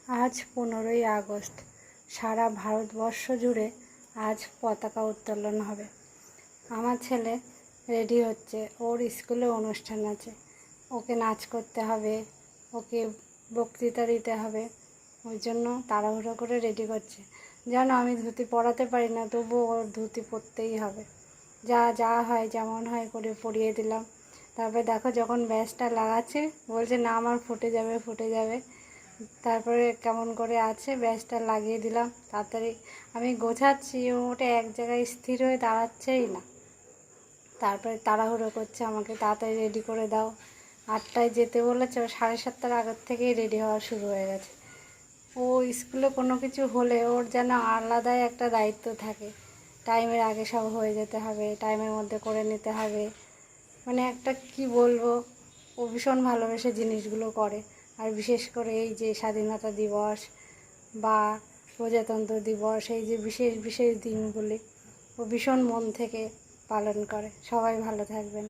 আজ 15ই আগস্ট। সারা ভারতবর্ষ জুড়ে আজ পতাকা উত্তোলন হবে। আমার ছেলে রেডি হচ্ছে, ওর স্কুলে অনুষ্ঠান আছে, ওকে নাচ করতে হবে, ওকে বক্তৃতা দিতে হবে, ওই জন্য তাড়াহুড়ো করে রেডি করছে। জানো আমি ধুতি পরাতে পারি না, তবুও ওর ধুতি পরতেই হবে। যা যা হয় যেমন হয় করে পরিয়ে দিলাম। তারপরে দেখো যখন ব্যাজটা লাগাচ্ছে বলছে না আমার ফুটে যাবে ফুটে যাবে। তারপরে কেমন করে আছে ব্যাজটা লাগিয়ে দিলাম। তাড়াতাড়ি আমি গোছাচ্ছি, ওটা এক জায়গায় স্থির হয়ে দাঁড়াচ্ছেই না। তারপরে তাড়াহুড়ো করছে, আমাকে তাড়াতাড়ি রেডি করে দাও। 8টায় যেতে বলেছে, ও 7:30টার আগের থেকেই রেডি হওয়া শুরু হয়ে গেছে। ও স্কুলে কোনো কিছু হলে ওর যেন আলাদাই একটা দায়িত্ব থাকে। টাইমের আগে সব হয়ে যেতে হবে, টাইমের মধ্যে করে নিতে হবে। মানে একটা কি বলবো, ও ভীষণ ভালোবেসে জিনিসগুলো করে। আর বিশেষ করে এই যে স্বাধীনতা দিবস বা প্রজাতন্ত্র দিবস, এই যে বিশেষ বিশেষ দিনগুলি ও ভীষণ মন থেকে পালন করে। সবাই ভালো থাকবেন।